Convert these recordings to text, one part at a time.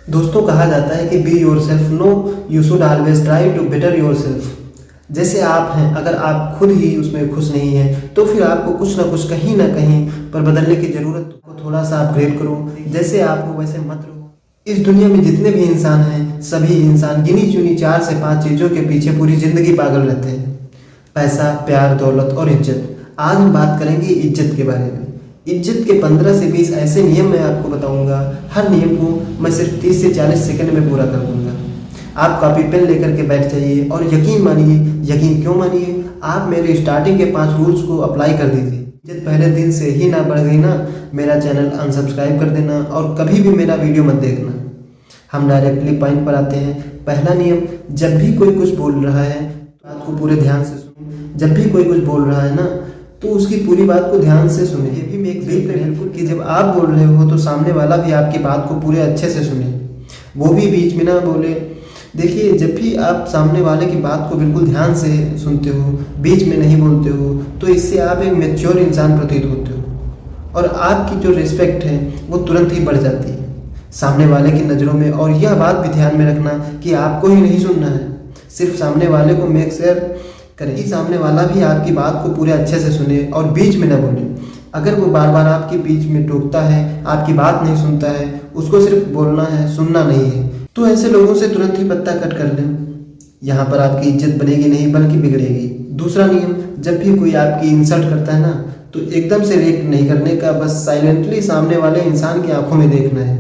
दोस्तों, कहा जाता है कि be yourself, no you should always try to better yourself. जैसे आप हैं, अगर आप खुद ही उसमें खुश नहीं हैं तो फिर आपको कुछ ना कुछ कहीं ना कहीं पर बदलने की जरूरत को थोड़ा सा अपग्रेड करो। जैसे आप हो वैसे मत रहो। इस दुनिया में जितने भी इंसान हैं, सभी इंसान गिनी चुनी 4 से 5 चीज़ों के पीछे पूरी जिंदगी पागल रहते हैं। पैसा, प्यार, दौलत और इज्जत। आज हम बात करेंगे इज्जत के बारे में। इज्जत के 15 से 20 ऐसे नियम मैं आपको बताऊंगा। हर नियम को मैं सिर्फ 30 से 40 सेकंड में पूरा कर दूंगा। आप कॉपी पेन लेकर के बैठ जाइए और यकीन मानिए, यकीन क्यों मानिए, आप मेरे स्टार्टिंग के 5 रूल्स को अप्लाई कर दीजिए। इज्जत पहले दिन से ही ना बढ़ गई ना, मेरा चैनल अनसब्सक्राइब कर देना और कभी भी मेरा वीडियो मत देखना। हम डायरेक्टली पॉइंट पर आते हैं। पहला नियम, जब भी कोई कुछ बोल रहा है तो बात को पूरे ध्यान से सुनिए। जब भी कोई कुछ बोल रहा है ना तो उसकी पूरी बात को ध्यान से सुने। ये भी मेक बिल्कुल कि जब आप बोल रहे हो तो सामने वाला भी आपकी बात को पूरे अच्छे से सुने, वो भी बीच में ना बोले। देखिए, जब भी आप सामने वाले की बात को बिल्कुल ध्यान से सुनते हो, बीच में नहीं बोलते हो, तो इससे आप एक मैच्योर इंसान प्रतीत होते हो और आपकी जो रिस्पेक्ट है वो तुरंत ही बढ़ जाती है सामने वाले की नज़रों में। और यह बात भी ध्यान में रखना कि आपको ही नहीं सुनना है, सिर्फ सामने वाले को मेक श्योर करें कि सामने वाला भी आपकी बात को पूरे अच्छे से सुने और बीच में न बोले। अगर वो बार बार आपके बीच में टोकता है, आपकी बात नहीं सुनता है, उसको सिर्फ बोलना है, सुनना नहीं है, तो ऐसे लोगों से तुरंत ही पत्ता कट कर लें। यहाँ पर आपकी इज्जत बनेगी नहीं बल्कि बिगड़ेगी। दूसरा नियम, जब भी कोई आपकी इंसल्ट करता है ना तो एकदम से रिएक्ट नहीं करने का, बस साइलेंटली सामने वाले इंसान की आंखों में देखना है।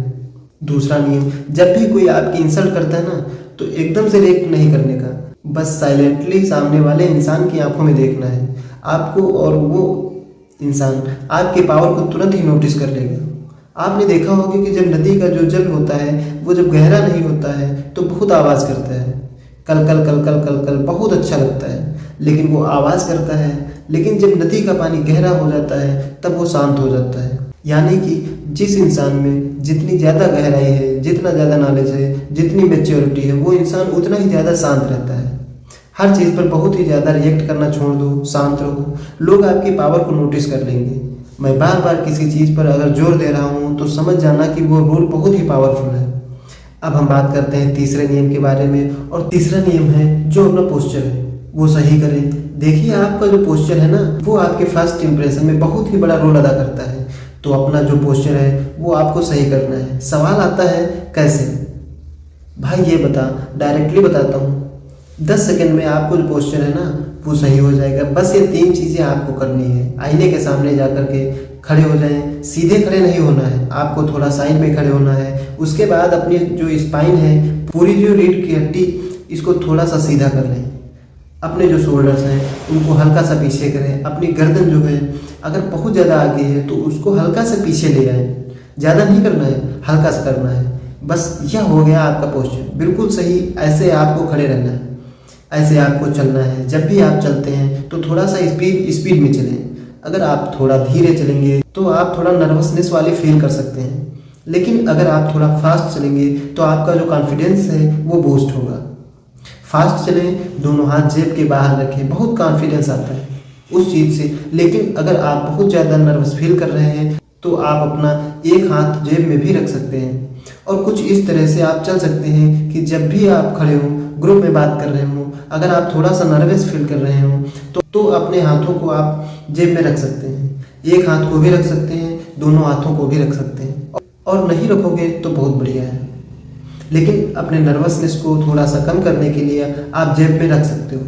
दूसरा नियम, जब भी कोई आपकी इंसल्ट करता है ना तो एकदम से रिएक्ट नहीं करने का, बस साइलेंटली सामने वाले इंसान की आंखों में देखना है आपको, और वो इंसान आपके पावर को तुरंत ही नोटिस कर लेगा। आपने देखा होगा कि जब नदी का जो जल होता है वो जब गहरा नहीं होता है तो बहुत आवाज़ करता है, कल कल कल कल कल कल, बहुत अच्छा लगता है, लेकिन वो आवाज़ करता है। लेकिन जब नदी का पानी गहरा हो जाता है तब वो शांत हो जाता है। यानी कि जिस इंसान में जितनी ज़्यादा गहराई है, जितना ज़्यादा नॉलेज है, जितनी मैच्योरिटी है, वो इंसान उतना ही ज़्यादा शांत रहता है। हर चीज़ पर बहुत ही ज़्यादा रिएक्ट करना छोड़ दो, शांत रहो, लोग आपकी पावर को नोटिस कर लेंगे। मैं बार बार किसी चीज़ पर अगर जोर दे रहा हूँ तो समझ जाना कि वो रूल बहुत ही पावरफुल है। अब हम बात करते हैं तीसरे नियम के बारे में, और तीसरा नियम है जो अपना पोस्चर है वो सही करें। देखिए, आपका जो पोस्चर है ना वो आपके फर्स्ट इंप्रेशन में बहुत ही बड़ा रोल अदा करता है, तो अपना जो पोस्चर है वो आपको सही करना है। सवाल आता है कैसे? भाई ये बता, डायरेक्टली बताता हूँ, 10 सेकंड में आपको जो पोस्चर है ना वो सही हो जाएगा। बस ये 3 चीज़ें आपको करनी है। आईने के सामने जाकर के खड़े हो जाएं। सीधे खड़े नहीं होना है, आपको थोड़ा साइड में खड़े होना है। उसके बाद अपनी जो स्पाइन है, पूरी जो रीढ़ की हड्डी, इसको थोड़ा सा सीधा कर लें। अपने जो शोल्डर्स हैं उनको हल्का सा पीछे करें। अपनी गर्दन जो है अगर बहुत ज़्यादा आगे है तो उसको हल्का सा पीछे ले आएँ। ज़्यादा नहीं करना है, हल्का सा करना है। बस यह हो गया आपका पोस्चर, बिल्कुल सही। ऐसे आपको खड़े रहना है, ऐसे आपको चलना है। जब भी आप चलते हैं तो थोड़ा सा स्पीड में चलें। अगर आप थोड़ा धीरे चलेंगे तो आप थोड़ा नर्वसनेस वाली फील कर सकते हैं, लेकिन अगर आप थोड़ा फास्ट चलेंगे तो आपका जो कॉन्फिडेंस है वो बूस्ट होगा। फास्ट चलें, दोनों हाथ जेब के बाहर रखें, बहुत कॉन्फिडेंस आता है उस चीज़ से। लेकिन अगर आप बहुत ज़्यादा नर्वस फील कर रहे हैं तो आप अपना एक हाथ जेब में भी रख सकते हैं, और कुछ इस तरह से आप चल सकते हैं कि जब भी आप खड़े हों, ग्रुप में बात कर रहे हों, अगर आप थोड़ा सा नर्वस फील कर रहे हों तो अपने हाथों को आप जेब में रख सकते हैं। एक हाथ को भी रख सकते हैं, दोनों हाथों को भी रख सकते हैं, और नहीं रखोगे तो बहुत बढ़िया है। लेकिन अपने नर्वसनेस को थोड़ा सा कम करने के लिए आप जेब में रख सकते हो।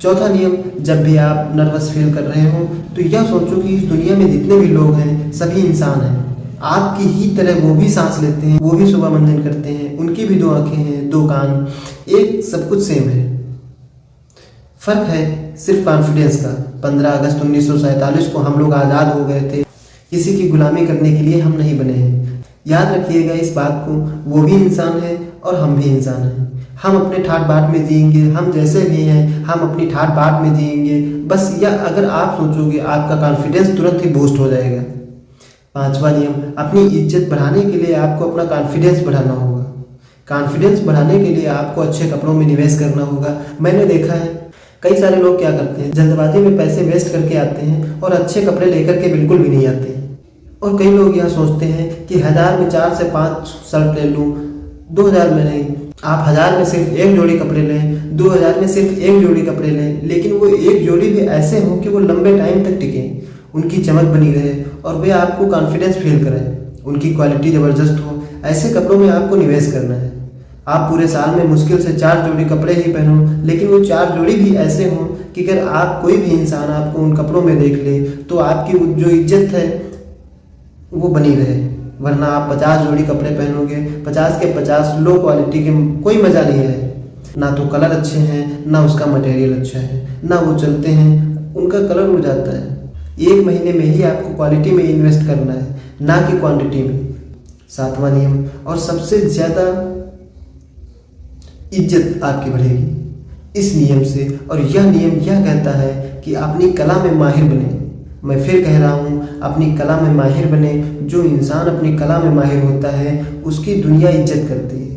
चौथा नियम, जब भी आप नर्वस फील कर रहे हो तो यह सोचो कि इस दुनिया में जितने भी लोग हैं सभी इंसान हैं। आपकी ही तरह वो भी सांस लेते हैं, वो भी सुबह मंजन करते हैं, उनकी भी 2 आंखें हैं, 2 कान, एक सब कुछ सेम है। फर्क है सिर्फ कॉन्फिडेंस का। 15 अगस्त 1947 को हम लोग आज़ाद हो गए थे, किसी की गुलामी करने के लिए हम नहीं बने हैं। याद रखिएगा इस बात को, वो भी इंसान है और हम भी इंसान हैं। हम अपने ठाट बाट में जिएंगे, हम जैसे भी हैं हम अपनी ठाट बाट में जिएंगे। बस यह अगर आप सोचोगे आपका कॉन्फिडेंस तुरंत ही बूस्ट हो जाएगा। 5वां नियम, अपनी इज्जत बढ़ाने के लिए आपको अपना कॉन्फिडेंस बढ़ाना होगा। कॉन्फिडेंस बढ़ाने के लिए आपको अच्छे कपड़ों में निवेश करना होगा। मैंने देखा है कई सारे लोग क्या करते हैं, जल्दबाजी में पैसे वेस्ट करके आते हैं और अच्छे कपड़े लेकर के बिल्कुल भी नहीं आते हैं। और कई लोग यह सोचते हैं कि 1000 में 4 से 5 शर्ट ले लूँ, 2000 में नहीं, आप 1000 में सिर्फ एक जोड़ी कपड़े लें, 2000 में सिर्फ एक जोड़ी कपड़े लें, लेकिन वो एक जोड़ी भी ऐसे हो कि वो लंबे टाइम तक टिके, उनकी चमक बनी रहे और वे आपको कॉन्फिडेंस फील कराएं, उनकी क्वालिटी ज़बरदस्त हो। ऐसे कपड़ों में आपको निवेश करना है। आप पूरे साल में मुश्किल से 4 जोड़ी कपड़े ही पहनो, लेकिन वो 4 जोड़ी भी ऐसे हों कि अगर आप कोई भी इंसान आपको उन कपड़ों में देख ले तो आपकी जो इज्जत है वो बनी रहे। वरना आप 50 जोड़ी कपड़े पहनोगे, 50 के 50 लो क्वालिटी के, कोई मज़ा नहीं है। ना तो कलर अच्छे हैं, ना उसका मटेरियल अच्छा है, ना वो चलते हैं, उनका कलर उड़ जाता है। 1 महीने में ही आपको क्वालिटी में इन्वेस्ट करना है, ना कि क्वांटिटी में। 7वां नियम और सबसे ज़्यादा इज्जत आपकी बढ़ेगी इस नियम से, और यह नियम यह कहता है कि अपनी कला में माहिर बने। मैं फिर कह रहा हूँ, अपनी कला में माहिर बने। जो इंसान अपनी कला में माहिर होता है उसकी दुनिया इज्जत करती है।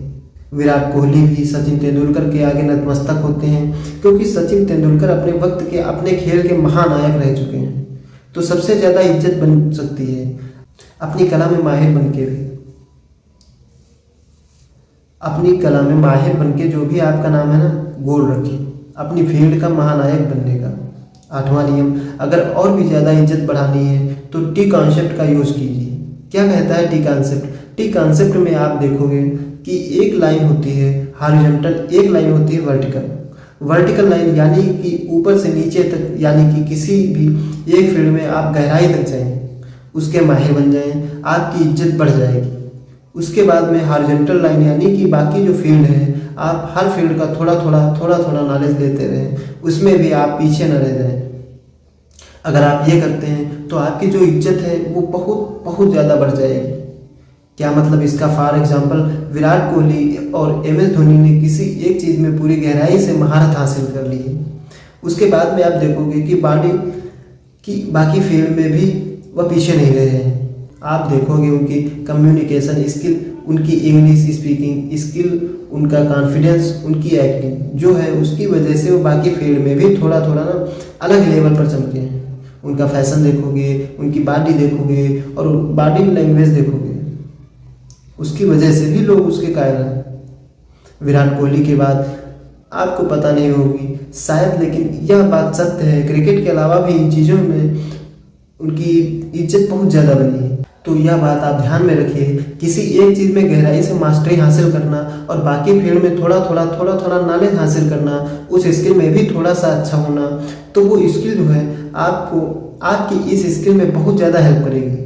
विराट कोहली भी सचिन तेंदुलकर के आगे नतमस्तक होते हैं, क्योंकि सचिन तेंदुलकर अपने वक्त के, अपने खेल के महानायक रह चुके हैं। तो सबसे ज़्यादा इज्जत बन सकती है अपनी कला में माहिर बन के भी। अपनी कला में माहिर बन के जो भी आपका नाम है ना, गोल रखिए अपनी फील्ड का महानायक बनने का। 8वां नियम, अगर और भी ज़्यादा इज्जत बढ़ानी है तो टी कॉन्सेप्ट का यूज़ कीजिए। क्या कहता है टी कॉन्सेप्ट? टी कॉन्सेप्ट में आप देखोगे कि एक लाइन होती है हॉरिजॉन्टल, एक लाइन होती है वर्टिकल। वर्टिकल लाइन यानी कि ऊपर से नीचे तक, यानी कि किसी भी एक फील्ड में आप गहराई तक जाएं, उसके माहिर बन जाएं, आपकी इज्जत बढ़ जाएगी। उसके बाद में हॉरिजॉन्टल लाइन यानी कि बाकी जो फील्ड है, आप हर फील्ड का थोड़ा थोड़ा नॉलेज लेते रहें, उसमें भी आप पीछे न रह जाएं। अगर आप ये करते हैं तो आपकी जो इज्जत है वो बहुत ज़्यादा बढ़ जाएगी। क्या मतलब इसका? फॉर एग्जाम्पल, विराट कोहली और MS धोनी ने किसी एक चीज़ में पूरी गहराई से महारत हासिल कर ली है। उसके बाद में आप देखोगे कि बाकी फील्ड में भी वह पीछे नहीं रहे हैं। आप देखोगे उनकी कम्युनिकेशन स्किल, उनकी इंग्लिश स्पीकिंग स्किल, उनका कॉन्फिडेंस, उनकी एक्टिंग जो है, उसकी वजह से वो बाकी फील्ड में भी थोड़ा ना अलग लेवल पर चमके हैं। उनका फैशन देखोगे, उनकी बॉडी देखोगे और बॉडी लैंग्वेज देखोगे, उसकी वजह से भी लोग उसके कायल हैं। विराट कोहली के बाद आपको पता नहीं होगी शायद, लेकिन यह बात सत्य है, क्रिकेट के अलावा भी इन चीज़ों में उनकी इज्जत बहुत ज़्यादा बनी है। तो यह बात आप ध्यान में रखिए, किसी एक चीज़ में गहराई से मास्टरी हासिल करना और बाकी फील्ड में थोड़ा नॉलेज हासिल करना, उस स्किल में भी थोड़ा सा अच्छा होना, तो वो स्किल जो है आपको आपकी इस स्किल में बहुत ज़्यादा हेल्प करेगी।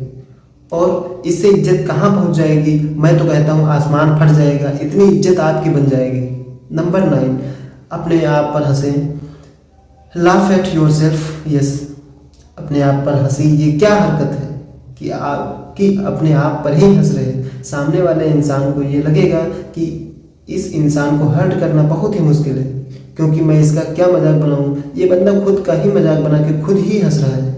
और इससे इज्जत कहाँ पहुँच जाएगी? मैं तो कहता हूँ आसमान फट जाएगा, इतनी इज्जत आपकी बन जाएगी। नंबर 9, अपने आप पर हंसें। Laugh at yourself. Yes, अपने आप पर हंसी। ये क्या हरकत है कि अपने आप पर ही हंस रहे। सामने वाले इंसान को ये लगेगा कि इस इंसान को हर्ट करना बहुत ही मुश्किल है, क्योंकि मैं इसका क्या मजाक बनाऊं, ये बंदा खुद का ही मजाक बना के खुद ही हंस रहा है,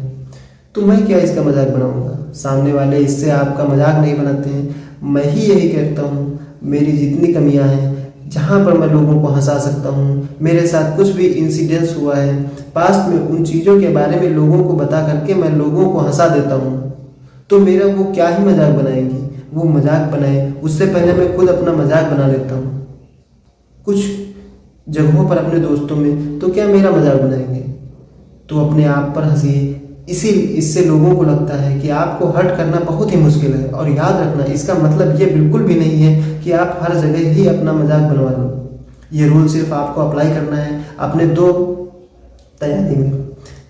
तो मैं क्या इसका मजाक बनाऊंगा। सामने वाले इससे आपका मजाक नहीं बनाते हैं। मैं ही यही कहता हूँ, मेरी जितनी कमियाँ हैं, जहाँ पर मैं लोगों को हंसा सकता हूँ, मेरे साथ कुछ भी इंसिडेंस हुआ है पास्ट में, उन चीज़ों के बारे में लोगों को बता करके मैं लोगों को हंसा देता हूँ, तो मेरा वो क्या ही मजाक बनाएंगी। वो मजाक बनाए उससे पहले मैं खुद अपना मजाक बना लेता हूँ। कुछ जगहों पर अपने दोस्तों में, तो क्या मेरा मजाक बनाएंगे। तो अपने आप पर हंसिए। इससे लोगों को लगता है कि आपको हर्ट करना बहुत ही मुश्किल है। और याद रखना, इसका मतलब ये बिल्कुल भी नहीं है कि आप हर जगह ही अपना मजाक बनवा लो। ये रूल सिर्फ आपको अप्लाई करना है अपने दो तैयारी में,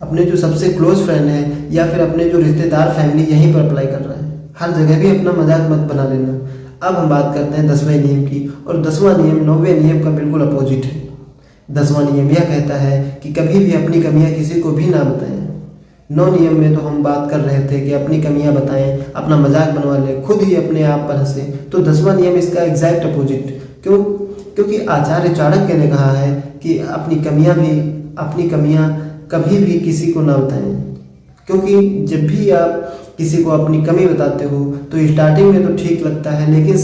अपने जो सबसे क्लोज फ्रेंड है या फिर अपने जो रिश्तेदार फैमिली, यहीं पर अप्लाई करना है। हर जगह भी अपना मजाक मत बना लेना। अब हम बात करते हैं 10वें नियम की, और 10वां नियम 9वें नियम का बिल्कुल अपोजिट है। 10वां नियम यह कहता है कि कभी भी अपनी कमियां किसी को भी ना बताएं। 9 नियम में तो हम बात कर रहे थे कि अपनी कमियां बताएं, अपना मजाक बनवा लें, खुद ही अपने आप पर हंसें। तो 10वां नियम इसका एग्जैक्ट अपोजिट। क्यों? क्योंकि आचार्य चाणक्य ने कहा है कि अपनी कमियां कभी भी किसी को ना बताएं। क्योंकि जब भी आप किसी को अपनी कमी बताते हो तो स्टार्टिंग में तो ठीक लगता है, लेकिन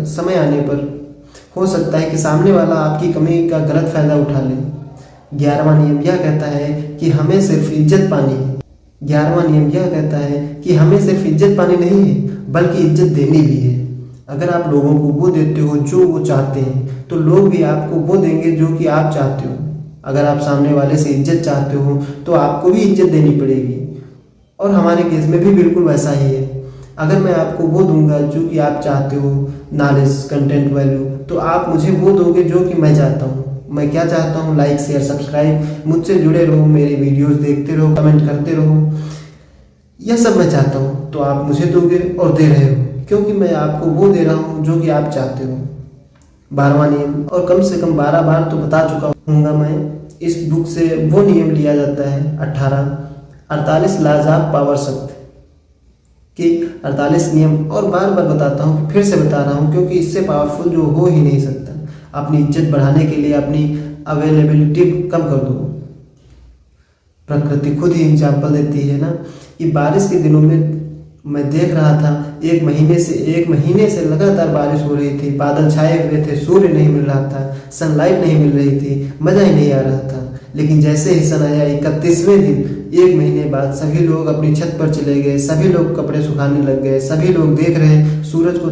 समय आने पर हो सकता है कि सामने वाला आपकी कमी का गलत फायदा उठा ले। 11वां नियम यह कहता है कि हमें सिर्फ इज्जत पानी है। 11वां नियम यह कहता है कि हमें सिर्फ इज्जत पानी नहीं है, बल्कि इज्जत देनी भी है। अगर आप लोगों को वो देते हो जो वो चाहते हैं तो लोग भी आपको वो देंगे जो कि आप चाहते हो। अगर आप सामने वाले से इज्जत चाहते हो तो आपको भी इज्जत देनी पड़ेगी। और हमारे केस में भी बिल्कुल वैसा ही है। अगर मैं आपको वो दूंगा जो कि आप चाहते हो, नॉलेज, कंटेंट, वैल्यू, तो आप मुझे वो दोगे जो कि मैं चाहता हूँ। मैं क्या चाहता हूँ? लाइक, शेयर, सब्सक्राइब, मुझसे जुड़े रहो, मेरे वीडियोस देखते रहो, कमेंट करते रहो, यह सब मैं चाहता हूँ। तो आप मुझे दोगे और दे रहे हो, क्योंकि मैं आपको वो दे रहा हूँ जो कि आप चाहते हो। 12वां नियम, और कम से कम 12 बार तो बता चुका हूँगा मैं। इस बुक से वो नियम लिया जाता है 48 लाजाब पावर शब्द कि 48 नियम, और बार बार बताता हूँ, फिर से बता रहा हूँ, क्योंकि इससे पावरफुल जो हो ही नहीं सकता। अपनी इज्जत बढ़ाने के लिए अपनी अवेलेबिलिटी कम कर दो। प्रकृति खुद ही एग्जाम्पल देती है ना कि बारिश के दिनों में मैं देख रहा था, एक महीने से लगातार बारिश हो रही थी, बादल छाए हुए थे, सूर्य नहीं मिल रहा था, सनलाइट नहीं मिल रही थी, मजा ही नहीं आ रहा था। लेकिन जैसे ही सन आया 31वें दिन, एक महीने बाद, सभी लोग अपनी छत पर चले गए, सभी लोग कपड़े सुखाने लग गए, सभी लोग देख रहे सूरज को,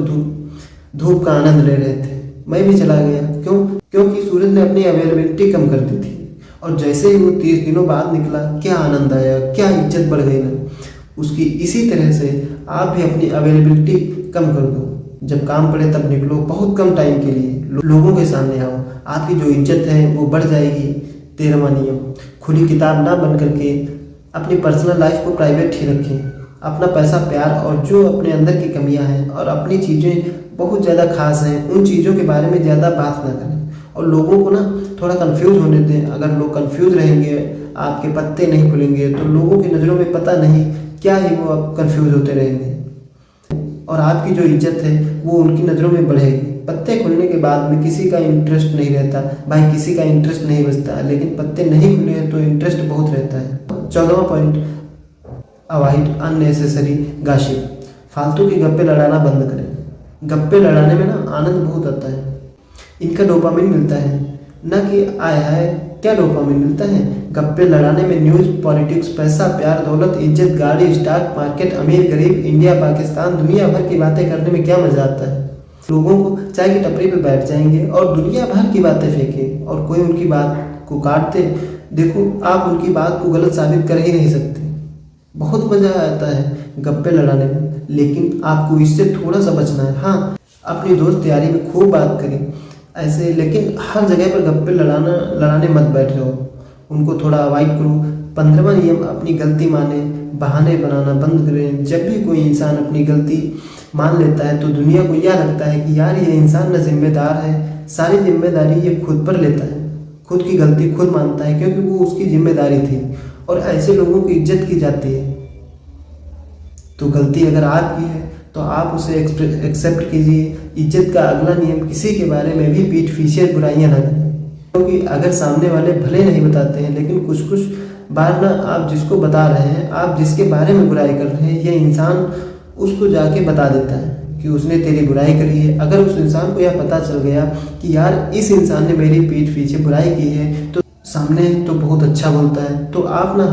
धूप का आनंद ले रहे थे। मैं भी चला गया। क्यों? क्योंकि सूरज ने अपनी अवेलेबिलिटी कम कर दी थी। और जैसे ही वो 30 दिनों बाद निकला, क्या आनंद आया, क्या इज्जत बढ़ गई ना उसकी। इसी तरह से आप भी अपनी अवेलेबिलिटी कम कर दो। जब काम पड़े तब निकलो, बहुत कम टाइम के लिए लोगों के सामने आओ, आपकी जो इज्जत है वो बढ़ जाएगी। 13वां नियम, खुली किताब ना बन करके अपनी पर्सनल लाइफ को प्राइवेट ही रखें। अपना पैसा, प्यार और जो अपने अंदर की कमियां हैं और अपनी चीज़ें बहुत ज़्यादा खास हैं, उन चीज़ों के बारे में ज़्यादा बात ना करें और लोगों को ना थोड़ा कंफ्यूज होने दें। अगर लोग कंफ्यूज रहेंगे, आपके पत्ते नहीं खुलेंगे, तो लोगों की नज़रों में पता नहीं क्या ही वो अब कंफ्यूज होते रहेंगे और आपकी जो इज्जत है वो उनकी नज़रों में बढ़ेगी। पत्ते खुलने के बाद में किसी का इंटरेस्ट नहीं रहता भाई, किसी का इंटरेस्ट नहीं बचता, लेकिन पत्ते नहीं खुले हैं तो इंटरेस्ट बहुत रहता है। 14वां पॉइंट, अवॉइड अननेसेसरी गॉसिप। फालतू की गप्पे लड़ाना बंद करें। गप्पे लड़ाने में ना आनंद बहुत आता है, इनका डोपामिन मिलता है, ना कि आय हाय क्या डोपामिन मिलता है। गप्पे लड़ाने में न्यूज़, पॉलिटिक्स, पैसा, प्यार, दौलत, इज्जत, गाड़ी, स्टॉक मार्केट, अमीर गरीब, इंडिया पाकिस्तान, दुनिया भर की बातें करने में क्या मजा आता है। लोगों को चाय की टपरी पे बैठ जाएंगे और दुनिया भर की बातें फेंकें और कोई उनकी बात को काटते, देखो आप उनकी बात को गलत साबित कर ही नहीं सकते। बहुत मजा आता है गप्पे लड़ाने में, लेकिन आपको इससे थोड़ा सा बचना है। हाँ, अपनी दोस्त यारी में खूब बात करें ऐसे, लेकिन हर जगह पर गप्पे लड़ाने मत बैठ जाओ, उनको थोड़ा अवॉइड करो। 15वां नियम, अपनी गलती माने, बहाने बनाना बंद करें। जब भी कोई इंसान अपनी गलती मान लेता है तो दुनिया को यह लगता है कि यार ये इंसान ना जिम्मेदार है, सारी जिम्मेदारी ये खुद पर लेता है, खुद की गलती खुद मानता है क्योंकि वो उसकी जिम्मेदारी थी। और ऐसे लोगों की इज्जत की जाती है। तो गलती अगर आपकी है तो आप उसे एक्सेप्ट कीजिए। इज्जत का अगला नियम, किसी के बारे में भी पीठ पीछे बुराइयां ना करें, क्योंकि अगर सामने वाले भले नहीं बताते हैं, लेकिन कुछ कुछ बार ना आप जिसको बता रहे हैं, आप जिसके बारे में बुराई कर रहे हैं, ये इंसान उसको जाके बता देता है कि उसने तेरी बुराई करी है। अगर उस इंसान को यह पता चल गया कि यार इस इंसान ने मेरी पीठ पीछे बुराई की है, तो सामने तो बहुत अच्छा बोलता है, तो आप ना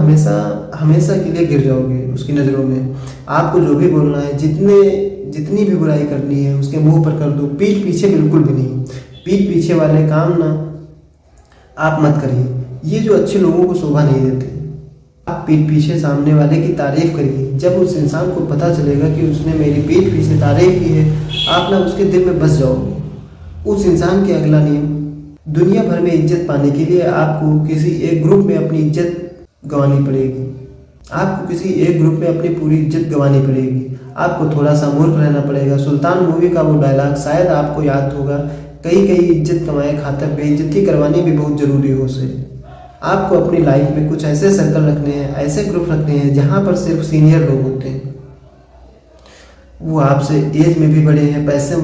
हमेशा के लिए गिर जाओगे उसकी नज़रों में। आपको जो भी बोलना है, जितनी भी बुराई करनी है उसके मुंह पर कर दो, पीठ पीछे बिल्कुल भी नहीं। पीठ पीछे वाले काम ना आप मत करिए, ये जो अच्छे लोगों को शोभा नहीं देते। आप पीठ पीछे सामने वाले की तारीफ करिए। जब उस इंसान को पता चलेगा कि उसने मेरी पीठ पीछे तारीफ की है, आप ना उसके दिल में बस जाओगे। उस इंसान के अगला नियम, दुनिया भर में इज्जत पाने के लिए आपको किसी एक ग्रुप में अपनी इज्जत गंवानी पड़ेगी। आपको किसी एक ग्रुप में अपनी पूरी इज्जत गंवानी पड़ेगी। आपको थोड़ा सा मूर्ख रहना पड़ेगा। सुल्तान मूवी का वो डायलॉग शायद आपको याद होगा, कई इज्जत कमाए खातर बेइज्जती करवानी भी बहुत जरूरी हो से। आपको अपनी लाइफ में कुछ ऐसे सर्कल रखने हैं, ऐसे ग्रुप रखने हैं जहाँ पर सिर्फ सीनियर लोग होते हैं। वो आपसे एज में भी बड़े हैं, पैसों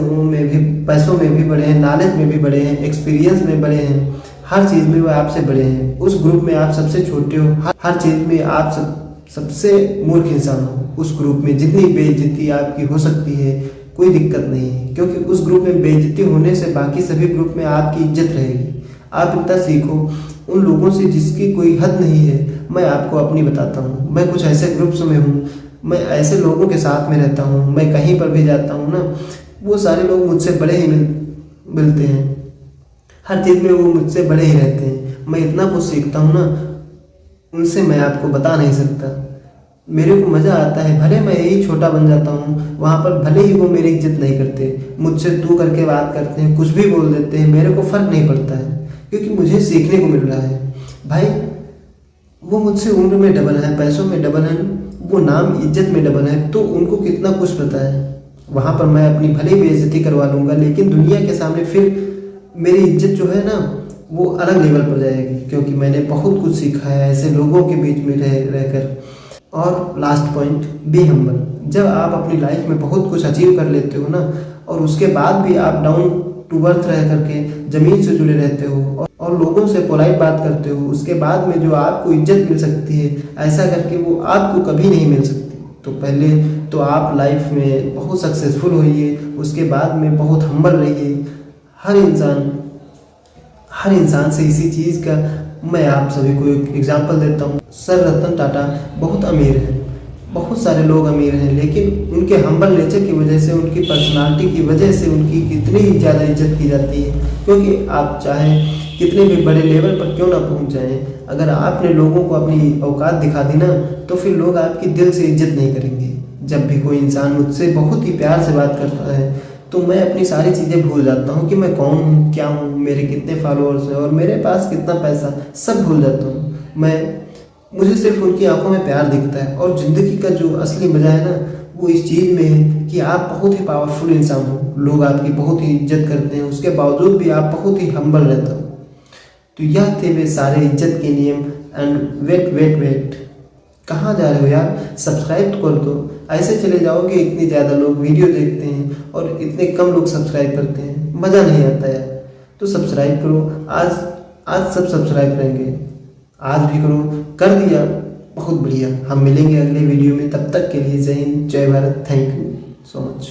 में भी बड़े हैं, नॉलेज में भी बड़े हैं, एक्सपीरियंस में बड़े हैं, हर चीज़ में वो आपसे बड़े हैं। उस ग्रुप में आप सबसे छोटे हो, हर चीज़ में आप सबसे मूर्ख इंसान हो। उस ग्रुप में जितनी बेइज्जती आपकी हो सकती है कोई दिक्कत नहीं है, क्योंकि उस ग्रुप में बेइज्जती होने से बाकी सभी ग्रुप में आपकी इज्जत रहेगी। आप इतना सीखो उन लोगों से जिसकी कोई हद नहीं है। मैं आपको अपनी बताता हूँ, मैं कुछ ऐसे ग्रुप्स में हूँ, मैं ऐसे लोगों के साथ में रहता हूँ, मैं कहीं पर भी जाता हूँ ना, वो सारे लोग मुझसे बड़े ही मिलते हैं, हर चीज़ में वो मुझसे बड़े ही रहते हैं। मैं इतना कुछ सीखता हूँ ना, उनसे मैं आपको बता नहीं सकता। मेरे को मज़ा आता है, भले मैं यही छोटा बन जाता हूँ वहाँ पर, भले ही वो मेरी इज्जत नहीं करते, मुझसे तू करके बात करते हैं, कुछ भी बोल देते हैं, मेरे को फ़र्क नहीं पड़ता है, क्योंकि मुझे सीखने को मिल रहा है। भाई वो मुझसे उम्र में डबल है, पैसों में डबल है, वो नाम इज्जत में डबल है, तो उनको कितना कुछ पता है। वहाँ पर मैं अपनी भले बेइज्जती करवा लूँगा, लेकिन दुनिया के सामने फिर मेरी इज्जत जो है ना वो अलग लेवल पर जाएगी, क्योंकि मैंने बहुत कुछ सीखा है ऐसे लोगों के बीच में रहकर। और लास्ट पॉइंट, बी हम्बल। जब आप अपनी लाइफ में बहुत कुछ अचीव कर लेते हो ना, और उसके बाद भी आप डाउन टू बर्थ रह करके ज़मीन से जुड़े रहते हो और लोगों से पोलाइट बात करते हो, उसके बाद में जो आपको इज्जत मिल सकती है ऐसा करके वो आपको कभी नहीं मिल सकती। तो पहले तो आप लाइफ में बहुत सक्सेसफुल होइए, उसके बाद में बहुत हम्बल रहिए। हर इंसान से इसी चीज़ का मैं आप सभी को एक एग्जांपल देता हूँ। सर रतन टाटा बहुत अमीर हैं, बहुत सारे लोग अमीर हैं, लेकिन उनके हम्बल नेचर की वजह से, उनकी पर्सनालिटी की वजह से उनकी कितनी ज़्यादा इज्जत की जाती है। क्योंकि आप चाहे कितने भी बड़े लेवल पर क्यों ना पहुंच जाएं, अगर आपने लोगों को अपनी औकात दिखा दी ना, तो फिर लोग आपकी दिल से इज्जत नहीं करेंगे। जब भी कोई इंसान मुझसे बहुत ही प्यार से बात करता है तो मैं अपनी सारी चीज़ें भूल जाता हूँ कि मैं कौन हूँ, क्या हूँ, मेरे कितने फॉलोअर्स हैं और मेरे पास कितना पैसा, सब भूल जाता हूँ। मुझे सिर्फ उनकी आंखों में प्यार दिखता है। और ज़िंदगी का जो असली मज़ा है ना, वो इस चीज़ में है कि आप बहुत ही पावरफुल इंसान हो, लोग आपकी बहुत ही इज्जत करते हैं, उसके बावजूद भी आप बहुत ही हम्बल रहते हो। तो यह थे वे सारे इज्जत के नियम। एंड वेट, कहाँ जा रहे हो यार, सब्सक्राइब तो कर दो। ऐसे चले जाओगे, इतने ज़्यादा लोग वीडियो देखते हैं और इतने कम लोग सब्सक्राइब करते हैं, मज़ा नहीं आता यार। तो सब्सक्राइब करो, आज सब सब्सक्राइब करेंगे, आज भी करो, कर दिया, बहुत बढ़िया। हम मिलेंगे अगले वीडियो में, तब तक के लिए जय हिंद, जय Bharat, thank you so much.